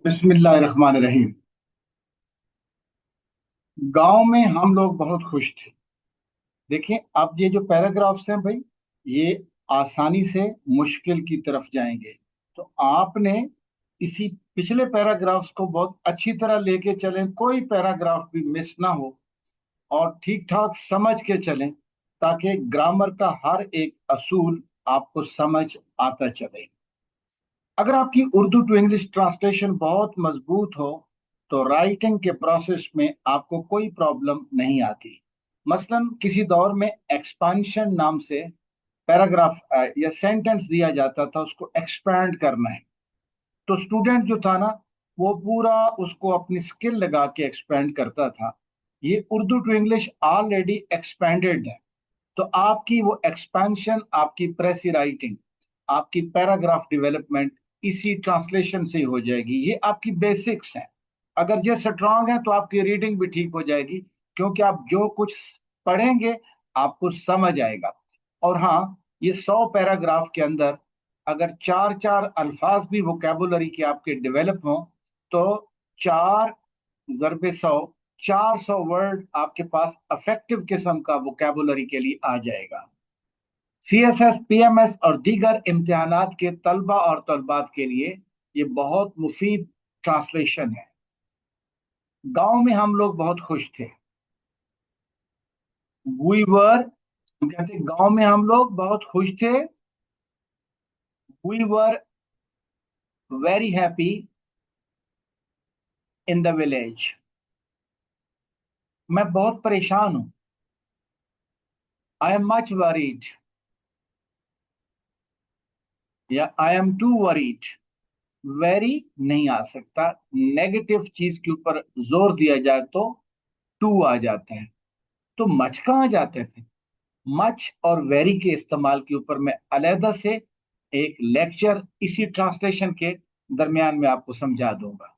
बिस्मिल्लाहिर्रहमानिर्रहीम। गांव में हम लोग बहुत खुश थे। देखिए, अब ये जो पैराग्राफ्स हैं भाई, ये आसानी से मुश्किल की तरफ जाएंगे। तो आपने इसी पिछले पैराग्राफ्स को बहुत अच्छी तरह लेके चलें, कोई पैराग्राफ भी मिस ना हो, और ठीक ठाक समझ के चलें, ताकि ग्रामर का हर एक असूल आपको समझ आता चले। अगर आपकी उर्दू टू इंग्लिश ट्रांसलेशन बहुत मजबूत हो, तो राइटिंग के प्रोसेस में आपको कोई प्रॉब्लम नहीं आती। मसलन किसी दौर में एक्सपांशन नाम से पैराग्राफ या सेंटेंस दिया जाता था, उसको एक्सपैंड करना है। तो स्टूडेंट जो था ना, वो पूरा उसको अपनी स्किल लगा के एक्सपैंड करता था। ये Urdu to English already expanded है। तो आपकी वो एक्सपेंशन, आपकी प्रेसी राइटिंग, आपकी पैराग्राफ डेवलपमेंट इसी ट्रांसलेशन से ही हो जाएगी। ये आपकी बेसिक्स हैं। अगर ये स्ट्रांग है तो आपकी रीडिंग भी ठीक हो जाएगी, क्योंकि आप जो कुछ पढ़ेंगे आपको समझ आएगा। और हाँ, ये 100 पैराग्राफ के अंदर अगर चार चार अल्फाज भी वोकेबुलरी के आपके डेवलप हों, तो 4 ज़रबे 100, 400 वर्ड आपके पास अफेक्टिव किस्म का वोकेबुलरी के लिए आ जाएगा। सीएसएस, पीएमएस और दीगर इम्तिहानात के तलबा और तलबात के लिए ये बहुत मुफीद ट्रांसलेशन है। गांव में हम लोग बहुत खुश थे। वी वर, हम कहते हैं गांव में हम लोग बहुत खुश थे। We were very happy in the village. मैं बहुत परेशान हूं। आई एम मच वरीड, या I am too worried. Very नहीं आ सकता, नेगेटिव चीज के ऊपर जोर दिया जाए तो टू आ जाता है। तो मच कहाँ जाते थे? मच और वेरी के इस्तेमाल के ऊपर मैं अलहदा से एक लेक्चर इसी ट्रांसलेशन के दरमियान में आपको समझा दूंगा।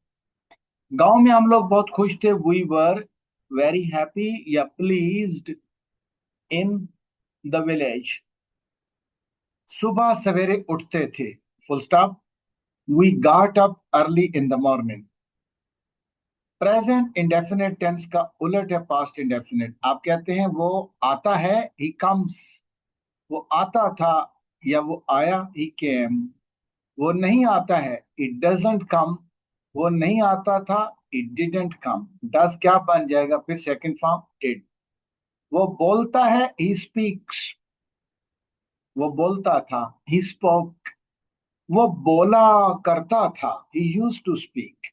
गांव में हम लोग बहुत खुश थे। वी वर वेरी हैप्पी या प्लीज्ड इन द विलेज। सुबह सवेरे उठते थे, full stop. We got up early in the morning. Present indefinite tense का उलट है पास्ट इंडेफिनिट। आप कहते हैं वो आता है, ही कम्स। वो आता था या वो आया, ही केम। वो नहीं आता है, इट डजंट कम। वो नहीं आता था, इट डिडंट कम। डज क्या बन जाएगा फिर? Second form did. वो बोलता है, ही स्पीक्स। वो बोलता था, ही स्पोक। वो बोला करता था, ही यूज टू स्पीक।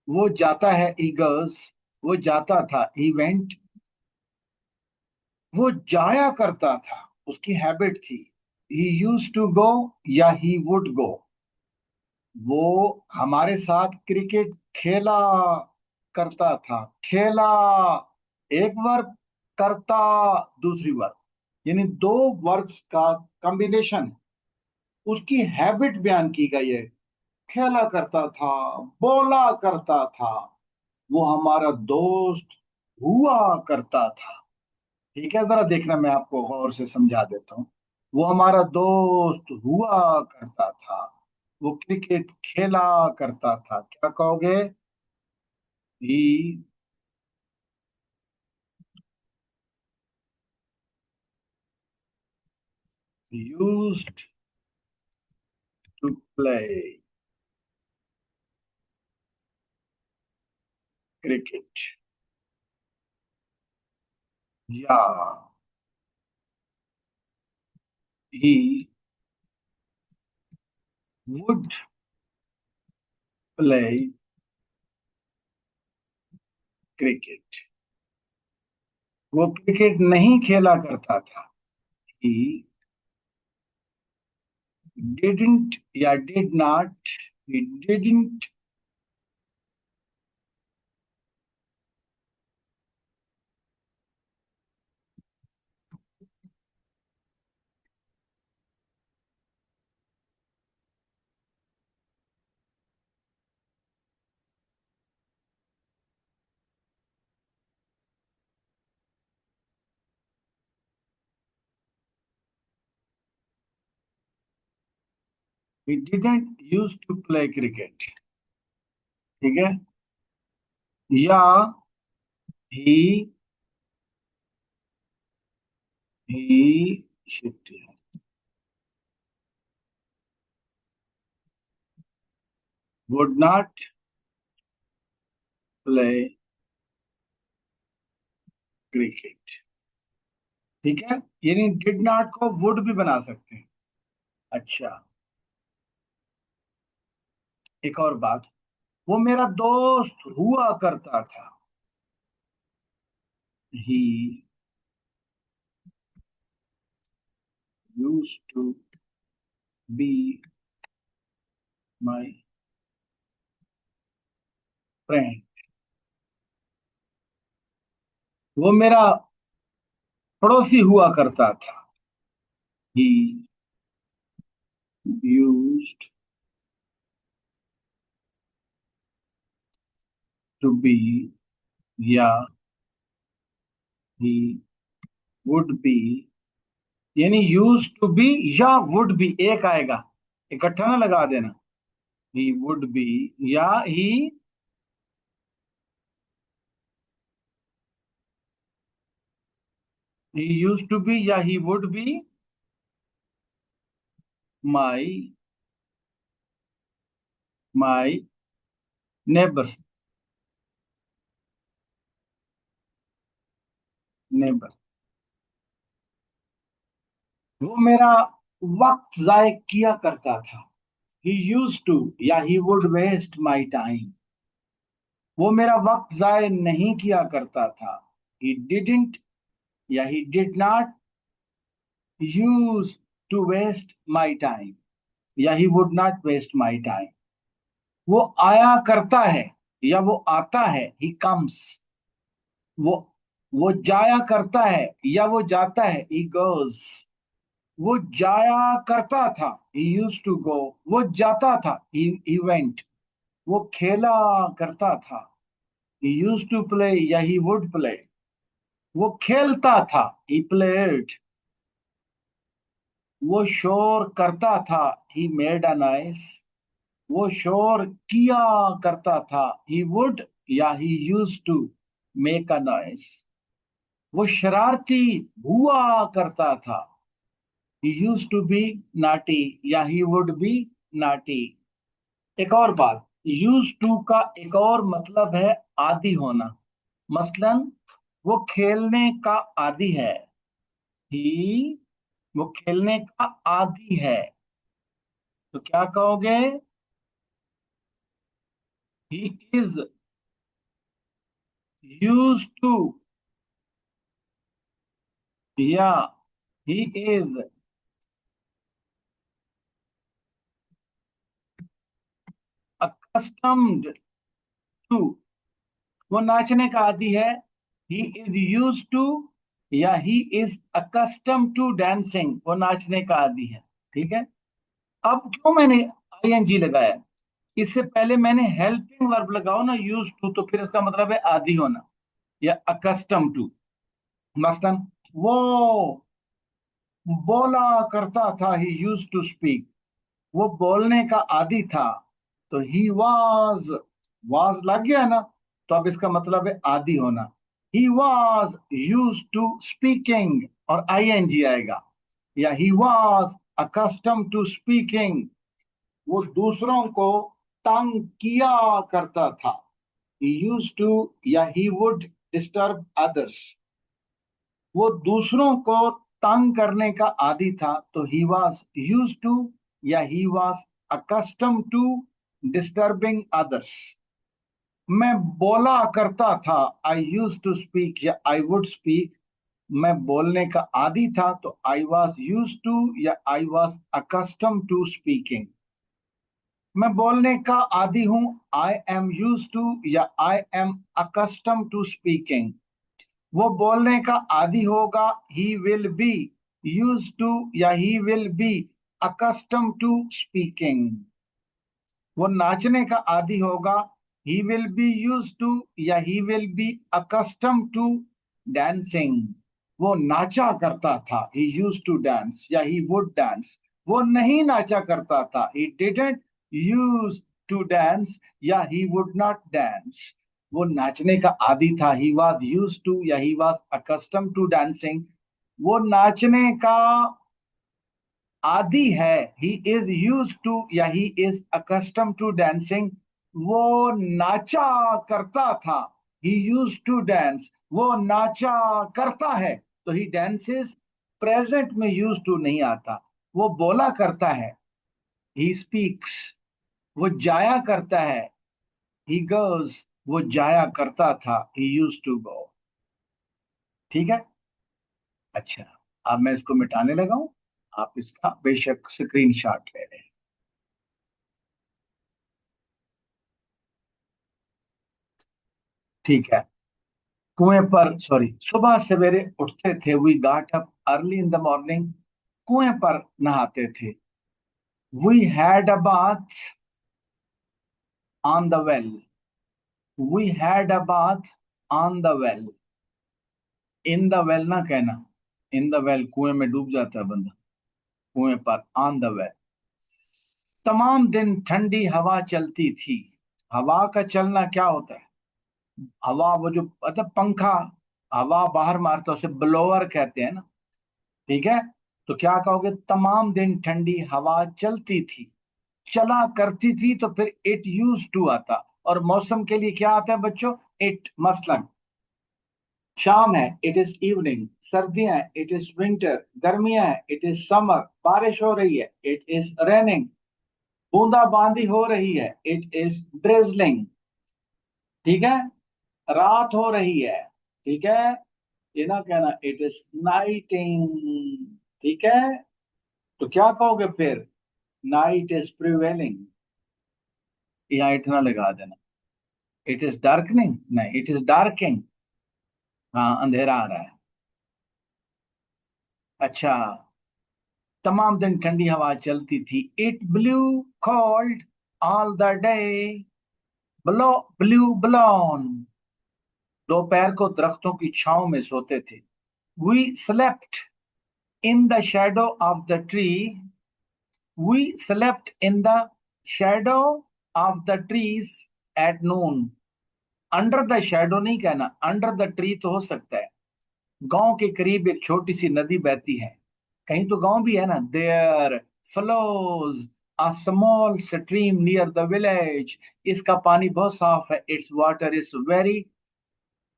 वो जाता है, ही गोज। वो जाता था, ही वेंट। वो जाया करता था, उसकी हैबिट थी। ही यूज टू गो या ही वुड गो। वो हमारे साथ क्रिकेट खेला करता था। खेला एक वर्ब, करता दूसरी वर्ब, यानी दो वर्ब्स का कॉम्बिनेशन है। उसकी हैबिट बयान की गई है। खेला करता था, बोला करता था, वो हमारा दोस्त हुआ करता था। ठीक है, जरा देखना, मैं आपको गौर से समझा देता हूँ। वो हमारा दोस्त हुआ करता था। वो क्रिकेट खेला करता था। क्या कहोगे? He used to play cricket. या ही वुड प्ले क्रिकेट। वो क्रिकेट नहीं खेला करता था। ही डिडंट या did not, he didn't he didn't use to play cricket. ठीक है, या he he shift, would not play cricket. ठीक है, यानी डिड नॉट को वुड भी बना सकते हैं। अच्छा, एक और बात, वो मेरा दोस्त हुआ करता था। He used to be my friend. वो मेरा पड़ोसी हुआ करता था। ही यूज्ड टू बी, या ही वुड बी, यानी यूज टू बी या वुड बी एक आएगा, इकट्ठा ना लगा देना। ही वुड बी, या ही यूज टू बी, या he would be my my neighbour. Neighbour, वो मेरा वक्त जाय किया करता था। ही यूज टू, या he would waste my time. वो मेरा वक्त जाय नहीं किया करता था। ही डिडंट, या he did not use to waste my time, या he would not waste my time. वो आया करता है, या वो आता है, ही कम्स। वो वो जाया करता है, या वो जाता है, ही गोज। वो जाया करता था, ही यूज टू गो। वो जाता था, ही वेंट। वो खेला करता था, ही यूज टू प्ले, या ही वुड प्ले। वो खेलता था, ही प्लेड। वो शोर करता था, ही मेड अ नॉइस। वो शोर किया करता था, ही वुड, या he use to make a noise. वो शरारती हुआ करता था, he use to be naughty, या ही वुड बी नाटी। एक और बात, यूज टू का एक और मतलब है आदी होना। मसलन, वो खेलने का आदी है। ही वो खेलने का आदी है, तो क्या कहोगे? ही इज यूज टू, या ही इज accustomed टू। वो नाचने का आदी है। ही इज यूज टू, या he is accustomed to dancing. वो नाचने का आदी है। ठीक है, अब क्यों मैंने आईएनजी लगाया? इससे पहले मैंने हेल्पिंग वर्ब लगाओ ना यूज टू, तो फिर इसका मतलब है आदी होना या accustomed टू। मसलन, वो बोला करता था, ही यूज टू स्पीक। वो बोलने का आदी था, तो ही वाज लग गया ना, तो अब इसका मतलब है आदी होना। He was use to speaking, और आईएनजी आएगा, या he was accustom to speaking. वो दूसरों को तंग किया करता था। ही यूज टू, या ही वुड डिस्टर्ब अदर्स। वो दूसरों को तंग करने का आदी था, तो ही वॉज यूज टू, या he was accustom to disturbing others. मैं बोला करता था, आई यूज टू स्पीक, या आई वुड स्पीक। मैं बोलने का आदी था, तो आई वॉज यूज टू, या I was accustom to speaking. मैं बोलने का आदी हूं, आई एम यूज टू, या I am accustom to speaking. वो बोलने का आदी होगा, he will be use to, या he will be accustom to speaking. वो नाचने का आदी होगा, he will be use to, या he will be accustom to dancing. वो नाचा करता था, ही यूज टू डांस, या ही वुड डांस। वो नहीं नाचा करता था, he didn't use to dance या ही वुड नॉट डांस। वो नाचने का आदी था, ही वॉज यूज टू या he was accustom to dancing. वो नाचने का आदि है, ही इज यूज टू या he is accustom to dancing. वो नाचा करता था, ही यूज टू डांस। वो नाचा करता है, तो ही डांसेस प्रेजेंट में यूज टू नहीं आता। वो बोला करता है, ही स्पीक्स। वो जाया करता है, ही गोज। वो जाया करता था, ही यूज टू गो। ठीक है। अच्छा, अब मैं इसको मिटाने लगा हूं, आप इसका बेशक स्क्रीनशॉट ले लें। ठीक है। कुएं पर, सॉरी, सुबह सवेरे उठते थे, we got up early in the morning. कुएं पर नहाते थे, we had a bath on the well. We had a bath on the well. In the well ना कहना, इन द वेल कुएं में डूब जाता है बंदा। कुएं पर, ऑन द वेल। तमाम दिन ठंडी हवा चलती थी। हवा का चलना क्या होता है? हवा, वो जो मतलब पंखा हवा बाहर मारता है उसे ब्लोअर कहते हैं ना। ठीक है। तो क्या कहोगे? तमाम दिन ठंडी हवा चलती थी। चला करती थी तो फिर इट यूज टू आता। और मौसम के लिए क्या आता है बच्चों? इट। मसलन शाम है, इट इज इवनिंग। सर्दियां हैं, इट इज विंटर। गर्मियां हैं, इट इज समर। बारिश हो रही है, इट इज रेनिंग। बूंदाबांदी हो रही है, इट इज ड्रिजलिंग। ठीक है। रात हो रही है, ठीक है, ये ना कहना इट इज नाइटिंग। ठीक है। तो क्या कहोगे फिर? Night is prevailing. यहाँ इतना लगा देना। इट इज डार्कनिंग, नहीं, इट इज डार्किंग। हाँ, अंधेरा आ रहा है। अच्छा, तमाम दिन ठंडी हवा चलती थी। It blew cold all the day. Blow, blew blown. दोपहर को दरख्तों की छांव में सोते थे। We slept in the shadow of the tree. We slept in the shadow of the trees at noon. Under the shadow नहीं कहना, अंडर द ट्री तो हो सकता है। गांव के करीब एक छोटी सी नदी बहती है। कहीं तो गांव भी है ना। There flows a small stream near the village. इसका पानी बहुत साफ है। Its water is very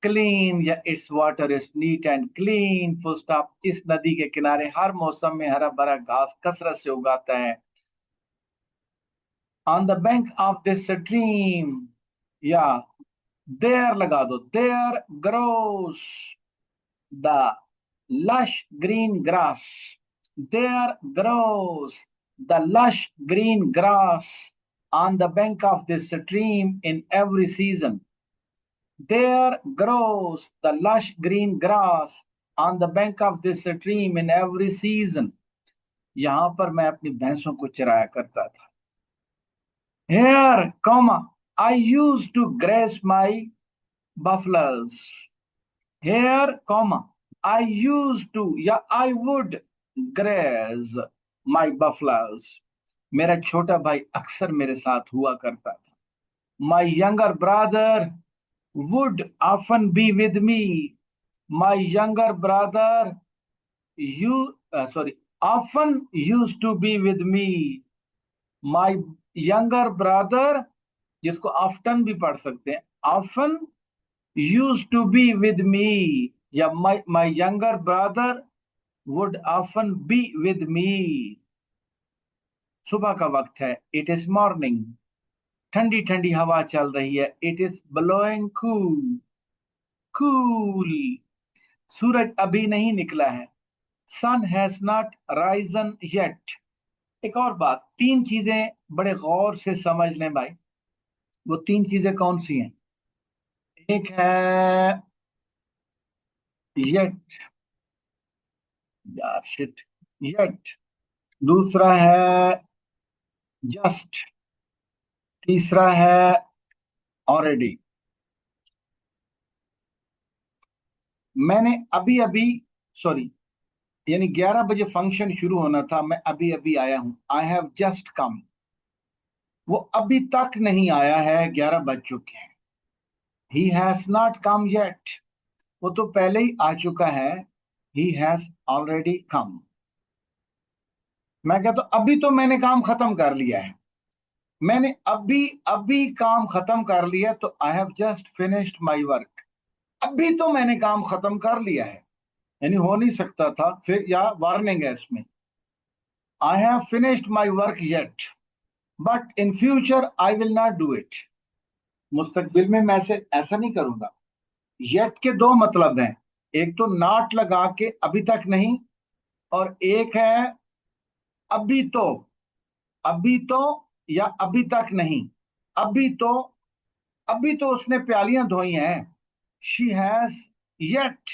clean, या its water is neat and clean, full stop. इस नदी के किनारे हर मौसम में हरा भरा घास कसरत से उगाता है। On the bank of this stream, या देयर लगा दो, there grows the lush green grass. There grows the lush green grass on the bank of this stream in every season. There grows the lush green grass on the bank of this stream in every season. यहाँ पर मैं अपनी भैंसों को चराया करता था। Here, comma, I used to graze my buffaloes. Here, comma, I used to या I would graze my buffaloes. मेरा छोटा भाई अक्सर मेरे साथ हुआ करता था। My younger brother would often be with me. My younger brother often used to be with me. My younger brother, जिसको often भी पढ़ सकते हैं, often used to be with me, या my younger brother would often be with me. सुबह का वक्त है, it is morning। ठंडी ठंडी हवा चल रही है, it is blowing cool, cool। सूरज अभी नहीं निकला है, sun has not risen yet। एक और बात, तीन चीजें बड़े गौर से समझ लें भाई। वो तीन चीजें कौन सी हैं? एक है yet, यार शिट, yet। दूसरा है जस्ट। तीसरा है ऑलरेडी। मैंने अभी अभी, सॉरी, यानी 11 बजे फंक्शन शुरू होना था, मैं अभी अभी आया हूं। I have just come. वो अभी तक नहीं आया है, 11 बज चुके हैं। He has not come yet, वो तो पहले ही आ चुका है। ही हैज ऑलरेडी कम। मैं कहता हूं अभी तो मैंने काम खत्म कर लिया है। मैंने अभी अभी काम खत्म कर लिया, तो I have just finished my work. अभी तो मैंने काम खत्म कर लिया है, यानी हो नहीं सकता था फिर, या वार्निंग है इसमें। I have finished my work yet, but in future I will not do it. मुस्तकबिल में मैं से ऐसा नहीं करूंगा। येट के दो मतलब हैं। एक तो नॉट लगा के अभी तक नहीं, और एक है अभी तो। अभी तो या अभी तक नहीं। अभी तो, अभी तो उसने प्यालियां धोई हैं। She has yet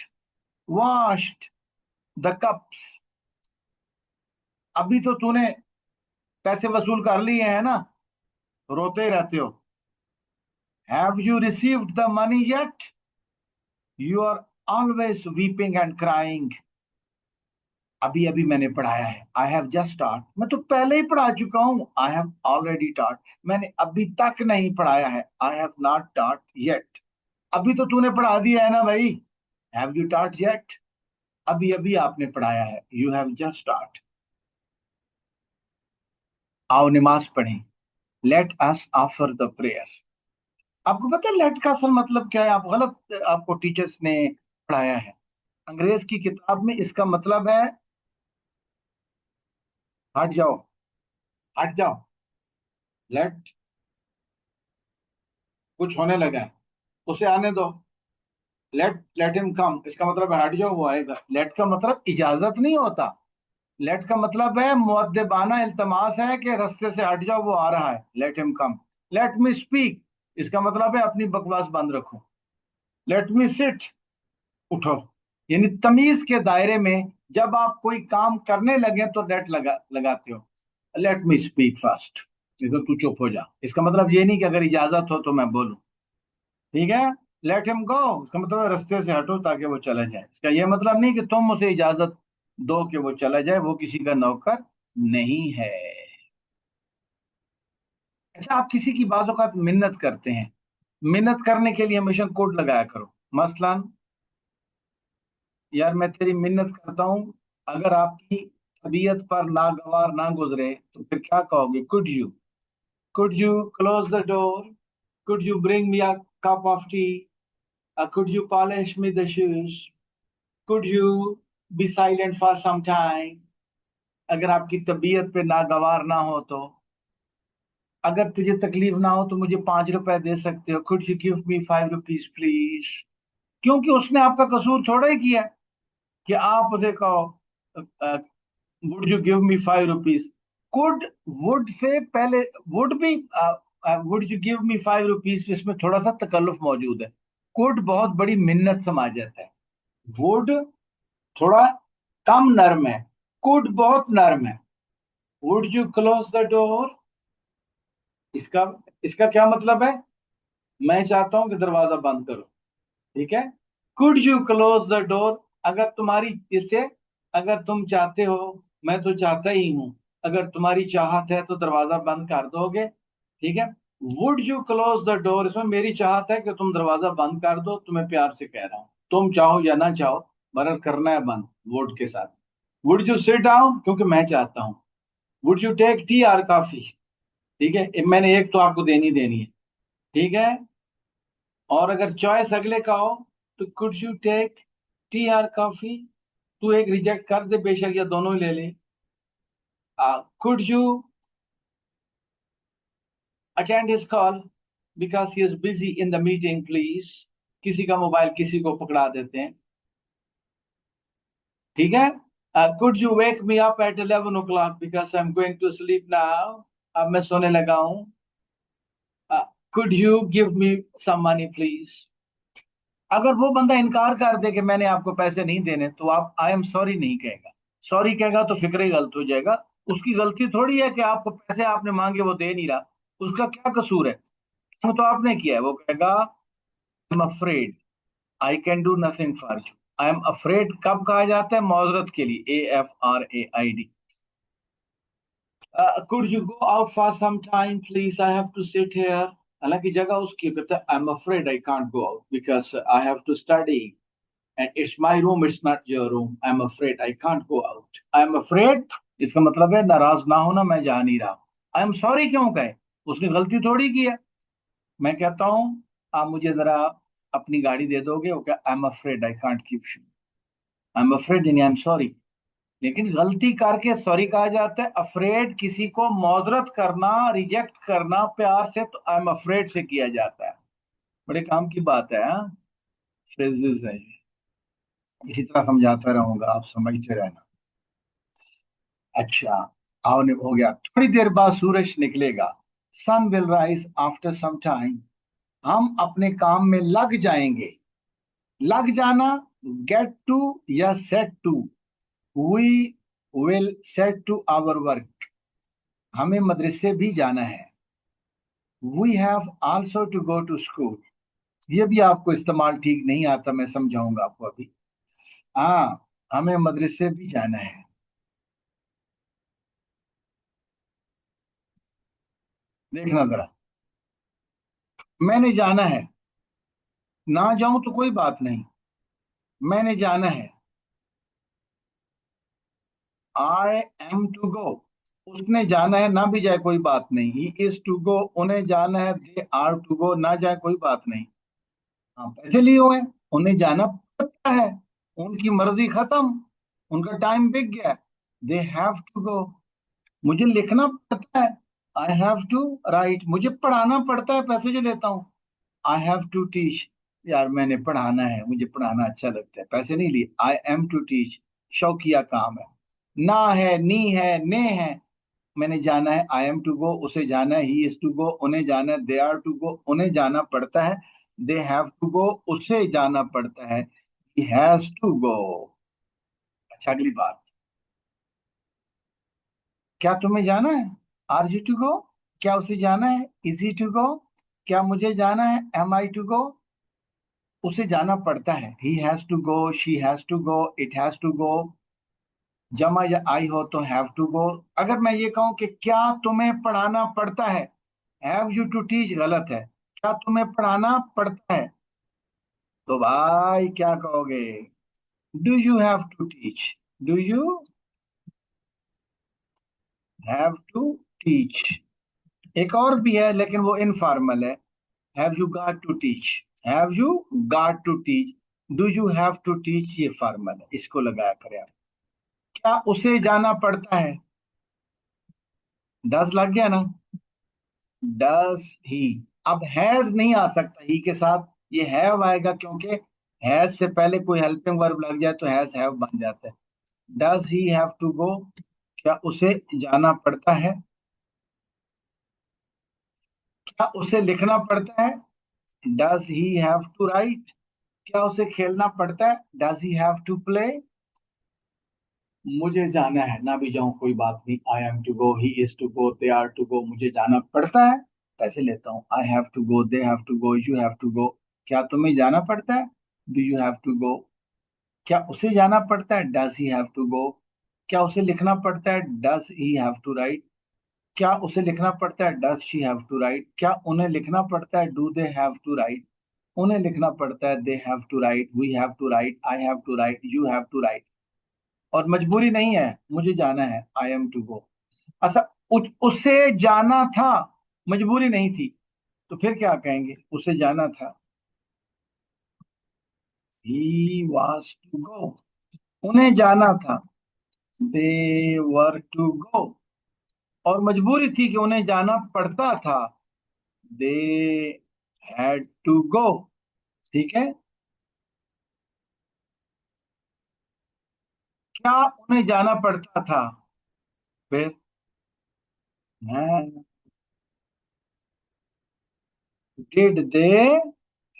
washed the cups. अभी तो तूने पैसे वसूल कर लिए हैं ना, रोते ही रहते हो। Have you received the money yet? You are always weeping and crying. अभी अभी मैंने पढ़ाया है, आई हैव जस्ट टॉट, मैं तो पहले ही पढ़ा चुका हूं। आई हैव ऑलरेडी टॉट, मैंने अभी तक नहीं पढ़ाया है। I have not taught yet. अभी तो तूने पढ़ा दिया है ना भाई। Have you taught yet? अभी अभी आपने पढ़ाया है, यू हैव जस्ट टॉट। आओ नमाज पढ़ें। Let us offer the prayer. आपको पता है लेट का असल मतलब क्या है? आप गलत, आपको टीचर्स ने पढ़ाया है। अंग्रेज की किताब में इसका मतलब है, हट जाओ, हट जाओ। लेट, कुछ होने लगा है, उसे आने दो। लेट हिम कम, इसका मतलब है हट जाओ, वो आएगा। लेट का मतलब इजाजत नहीं होता। लेट का मतलब है मुअद्दबाना इल्तमास है कि रास्ते से हट जाओ, वो आ रहा है। Let him come. Let me speak, इसका मतलब है अपनी बकवास बंद रखो। लेट मी सिट, उठो। यानी तमीज के दायरे में जब आप कोई काम करने लगे तो लेट लगाते हो। लेट मी स्पीक फास्ट, नहीं तो तू चुप हो जा। इसका मतलब ये नहीं कि अगर इजाजत हो तो मैं बोलूं। ठीक है। लेट हिम गो, इसका मतलब है रास्ते से हटो ताकि वो चला जाए। इसका ये मतलब नहीं कि तुम उसे इजाजत दो कि वो चला जाए, वो किसी का नौकर नहीं है। ऐसा आप किसी की बाजों का मिन्नत करते हैं, मिन्नत करने के लिए हमेशा कोड लगाया करो। मसलन, यार मैं तेरी मिन्नत करता हूँ, अगर आपकी तबीयत पर नागवार ना गुजरे तो फिर क्या कहोगे? Could you close the door, could you bring me a cup of tea, could you polish me the shoes, could you be silent for some time. अगर आपकी तबीयत पे नागवार ना हो तो, अगर तुझे तकलीफ ना हो तो मुझे 5 रुपए दे सकते हो। Could you give me 5 rupees please. क्योंकि उसने आपका कसूर थोड़ा ही किया कि आप उसे कहो would you give me 5 rupees. Could, would say पहले वुड भी, would you give me 5 rupees, इसमें थोड़ा सा तकल्लुफ मौजूद है। कुड बहुत बड़ी मिन्नत समा जाता है। वुड थोड़ा कम नर्म है, कुड बहुत नर्म है। Would you close the door, इसका इसका क्या मतलब है? मैं चाहता हूं कि दरवाजा बंद करो। ठीक है। Could you close the door, अगर तुम्हारी इससे, अगर तुम चाहते हो, मैं तो चाहता ही हूं, अगर तुम्हारी चाहत है तो दरवाजा बंद कर दोगे। ठीक है। Would you close the door, इसमें मेरी चाहत है कि तुम दरवाजा बंद कर दो, तुम्हें प्यार से कह रहा हूं। तुम चाहो या ना चाहो, मगर करना है बंद वुड के साथ। वुड यू सिट डाउन, क्योंकि मैं चाहता हूं। वुड यू टेक टी और कॉफी। ठीक है, मैंने एक तो आपको देनी देनी है। ठीक है। और अगर चॉइस अगले का हो तो कुड यू टेक टी और कॉफी, तू एक रिजेक्ट कर दे बेशक, या दोनों ही ले ले। Could you attend his call because he is busy in the meeting please. किसी का मोबाइल किसी को पकड़ा देते हैं। ठीक है। Could you wake me up at 11 o'clock because I am going to sleep now, अब मैं सोने लगा हूं। Could you give me some money please. अगर वो बंदा इनकार कर दे कि मैंने आपको पैसे नहीं देने, तो आप आई एम सॉरी नहीं कहेगा। सॉरी कहेगा तो फिक्र ही गलत हो जाएगा। उसकी गलती थोड़ी है कि आपको पैसे आपने मांगे वो दे नहीं रहा। उसका क्या कसूर है? वो तो आपने किया है। वो कहेगा I am afraid, I can do nothing for you. I am afraid कब कहा जाता है? मौजरत के लिए, AFRAID। Could you go out for some time, please? I have to sit here. हालांकि जगह उसकी कहता है, I'm afraid I can't go out because I have to study and it's my room, it's not your room. I'm afraid I can't go out. I'm afraid इसका मतलब है नाराज ना होना, मैं जा नहीं रहा। आई एम सॉरी क्यों कहे, उसने गलती थोड़ी की है। मैं कहता हूँ आप मुझे जरा अपनी गाड़ी दे दोगे, वो क्या, I am afraid I can't keep you, I am afraid यानी आई एम सॉरी। लेकिन गलती करके सॉरी कहा जाता है, अफ्रेड किसी को मौजरत करना, रिजेक्ट करना प्यार से, तो आई एम अफ्रेड से किया जाता है। बड़े काम की बात है, हाँ। फ्रेजेस है ये। इसी तरह समझाता रहूंगा, आप समझते रहना। अच्छा, आओ हो गया। थोड़ी देर बाद सूरज निकलेगा। Sun will rise after some time. हम अपने काम में लग जाएंगे। लग जाना, गेट टू या set to. We will set to our work. हमें मदरसे भी जाना है। We have also to go to school. ये भी आपको इस्तेमाल ठीक नहीं आता, मैं समझाऊंगा आपको अभी। हाँ, हमें मदरसे भी जाना है। देखना जरा, मैंने जाना है, ना जाऊं तो कोई बात नहीं, मैंने जाना है। I am to go. उसने जाना है, ना भी जाए कोई बात नहीं। ही इज टू गो, उन्हें जाना है। दे आर टू गो, ना जाए कोई बात नहीं। हाँ, पैसे लिए हुए हैं, उन्हें जाना पड़ता है। उनकी मर्जी खत्म, उनका टाइम बिक गया। They have to go. मुझे लिखना पड़ता है। I have to write. मुझे पढ़ाना पड़ता है, पैसे जो लेता हूँ। I have to teach. यार मैंने पढ़ाना है, मुझे पढ़ाना अच्छा लगता है, पैसे नहीं लिए। आई एम टू टीच, शौकिया काम है। ना है, नी है, ने है। मैंने जाना है, आई एम टू गो, उसे जाना है। ही इज टू गो, उन्हें जाना है। दे आर टू गो, उन्हें जाना पड़ता है। दे हैव टू गो, उसे जाना पड़ता है। He has to go. अच्छा, अगली बात। क्या तुम्हें जाना है? Are you to go. क्या उसे जाना है? Is he to go. क्या मुझे जाना है? Am I to go. उसे जाना पड़ता है। He has to go, she has to go, it has to go. जमा या आई हो तो हैव टू गो। अगर मैं ये कहूं कि क्या तुम्हें पढ़ाना पड़ता है, हैव यू टू टीच, गलत है। क्या तुम्हें पढ़ाना पड़ता है, तो भाई क्या कहोगे? Do you have to teach. Do you have to teach. एक और भी है लेकिन वो इनफॉर्मल है। Have you got to teach. Have you got to teach. Do you have to teach ये फॉर्मल है, इसको लगाया करें आप। क्या उसे जाना पड़ता है? डस लग गया ना। डस ही। अब हैज नहीं आ सकता ही के साथ, ये हैव आएगा, क्योंकि हैज से पहले कोई हेल्पिंग वर्ब लग जाए तो हैज हैव बन जाता है। Does he have to go. क्या उसे जाना पड़ता है? क्या उसे लिखना पड़ता है? Does he have to write. क्या उसे खेलना पड़ता है? Does he have to play. मुझे जाना है, ना भी जाऊं कोई बात नहीं। I am to go, he is to go, they are to go. मुझे जाना पड़ता है, पैसे लेता हूँ। I have to go, they have to go, you have to go. क्या तुम्हें जाना पड़ता है? Do you have to go. क्या उसे जाना पड़ता है? Does he have to go. क्या उसे लिखना पड़ता है? Does he have to write. क्या उसे लिखना पड़ता है? Does she have to write. क्या उन्हें लिखना पड़ता है? Do they have to write. उन्हें लिखना पड़ता है। They have to write, we have to write, I have to write, you have to write. और मजबूरी नहीं है, मुझे जाना है, आई एम टू गो। अच्छा, उसे जाना था, मजबूरी नहीं थी, तो फिर क्या कहेंगे? उसे जाना था। He was to go. उन्हें जाना था। They were to go. और मजबूरी थी कि उन्हें जाना पड़ता था। They had to go. ठीक है। क्या उन्हें जाना पड़ता था? फिर did they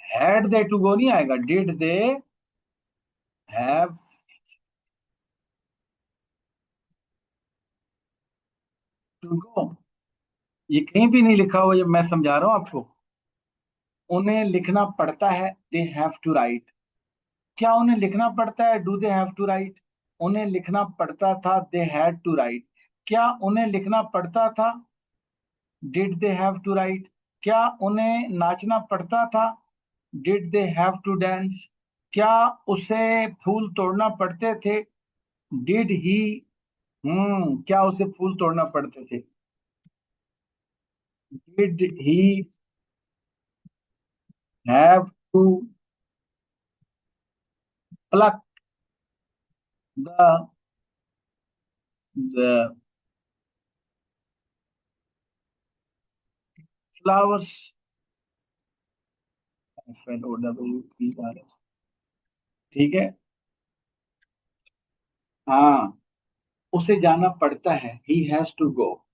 had they to go नहीं आएगा। Did they have to go. ये कहीं भी नहीं लिखा हुआ, ये मैं समझा रहा हूँ आपको। उन्हें लिखना पड़ता है, दे हैव टू राइट। क्या उन्हें लिखना पड़ता है? Do they have to write. उन्हें लिखना पड़ता था, दे हैड टू राइट। क्या उन्हें लिखना पड़ता था? Did they have to write? क्या उन्हें नाचना पड़ता था? Did they have to dance? क्या उसे फूल तोड़ना पड़ते थे? डिड ही क्या उसे फूल तोड़ना पड़ते थे? Did he have to pluck the the flowers? FLOWER। ठीक है। हाँ, उसे जाना पड़ता है, ही हैज टू गो।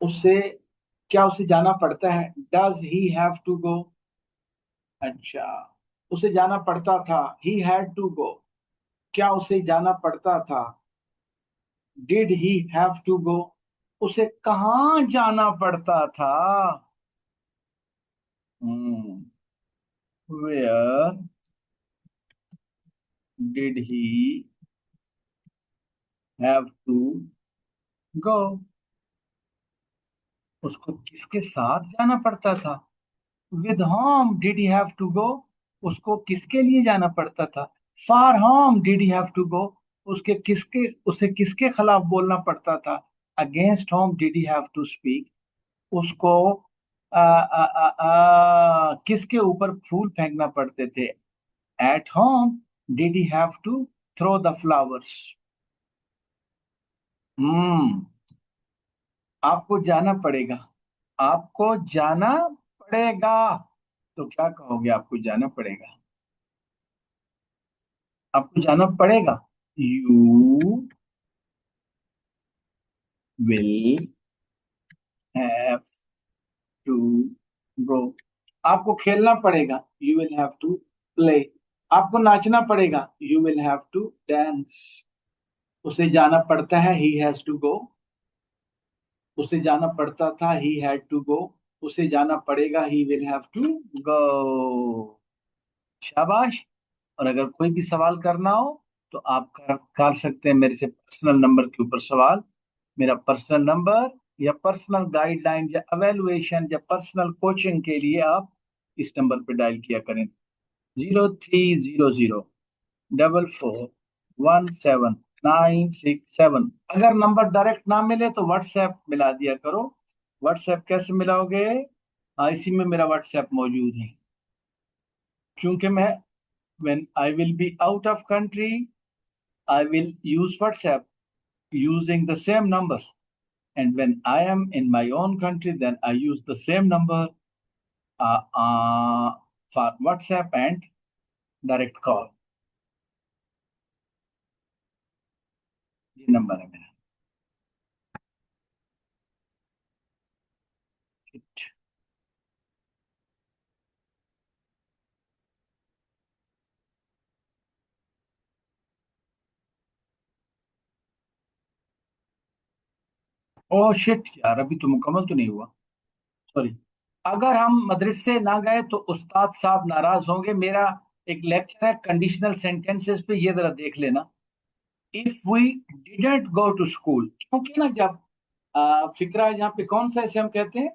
उसे, क्या उसे जाना पड़ता है? Does he have to go? अच्छा, उसे जाना पड़ता था, ही हैड टू गो। क्या उसे जाना पड़ता था? Did he have to go? उसे कहाँ जाना पड़ता था? Where did he have to go? उसको किसके साथ जाना पड़ता था? With whom did he have to go? उसको किसके लिए जाना पड़ता था? For whom did he have to go? उसे किसके खिलाफ बोलना पड़ता था? Against whom did he have to speak? उसको किसके ऊपर फूल फेंकना पड़ते थे? At whom did he have to throw the flowers? Hmm आपको जाना पड़ेगा, आपको जाना पड़ेगा। तो क्या कहोगे? आपको जाना पड़ेगा, आपको जाना पड़ेगा। You will have to go. आपको खेलना पड़ेगा, you will have to play. आपको नाचना पड़ेगा, you will have to dance. उसे जाना पड़ता है, ही हैज टू गो। उसे जाना पड़ता था, ही हैड टू गो। उसे जाना पड़ेगा, he will have to go. शाबाश। और अगर कोई भी सवाल करना हो तो आप कर सकते हैं मेरे से पर्सनल नंबर के ऊपर सवाल। मेरा पर्सनल नंबर, या पर्सनल गाइडलाइन, या अवेलुएशन, या पर्सनल कोचिंग के लिए आप इस नंबर पे डायल किया करें। 0300441796 अगर नंबर डायरेक्ट ना मिले तो व्हाट्सएप मिला दिया करो। व्हाट्सएप कैसे मिलाओगे? इसी में मेरा व्हाट्सएप मौजूद है। क्योंकि मैं, when I will be out of country, I will use WhatsApp using the same number. And when I am in my own country, then I use the same number uh, uh, for WhatsApp and direct call। ये number है मेरा। Oh shit यार, अभी तो मुकम्मल तो नहीं हुआ। सॉरी। अगर हम मदरसे ना गए तो उस्ताद साहब नाराज होंगे। मेरा एक लेक्चर है कंडीशनल सेंटेंसेस पे, ये जरा देख लेना। If we didn't go to school, क्योंकि ना जब फिक्रा है, यहाँ पे कौन सा इसे हम कहते हैं?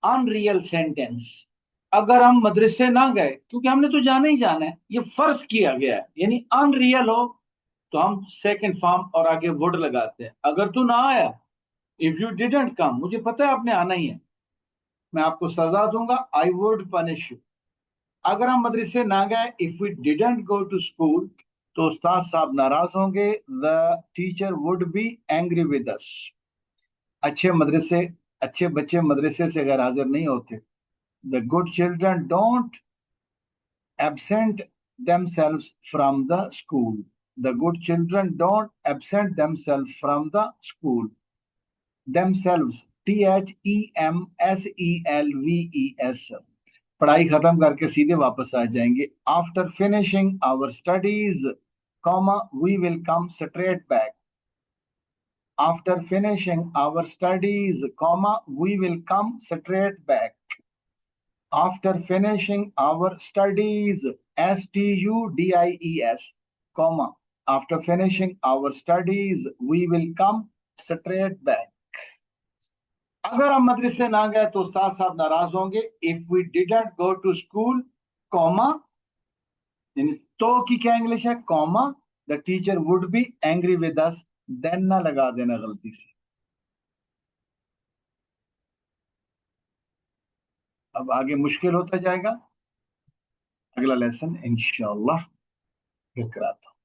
Unreal sentence. अगर हम मदरसे ना गए, क्योंकि हमने तो जाना ही जाना है, ये फर्ज किया गया है, यानी अनरियल हो तो हम सेकंड फॉर्म और आगे वुड लगाते हैं। अगर तू ना आया, इफ यू डिडंट कम, मुझे पता है आपने आना ही है, मैं आपको सजा दूंगा, आई वुड पनिश यू। अगर हम मदरसे ना गए, if we didn't go to school, तो उस्ताद साहब नाराज होंगे। The teacher would be angry with us. अच्छे मदरसे, अच्छे बच्चे मदरसे से अगर हाजिर नहीं होते, the good children don't absent themselves from the school. The good children don't absent themselves from the school. Themselves, THEMSELVES। पढ़ाई खत्म करके सीधे वापस आ जाएंगे। After finishing our studies, comma, we will come straight back. After finishing our studies, comma, we will come straight back. After finishing our studies, STUDIES, comma, after finishing our studies, we will come straight back. अगर हम मदरसे ना गए तो उस्ताद साहब नाराज होंगे। If we didn't go to school, comma, यानी तो की क्या इंग्लिश है, comma, the teacher would be angry with us, then ना लगा देना गलती से। अब आगे मुश्किल होता जाएगा। अगला लेसन इंशाल्लाह फिर कराता हूं।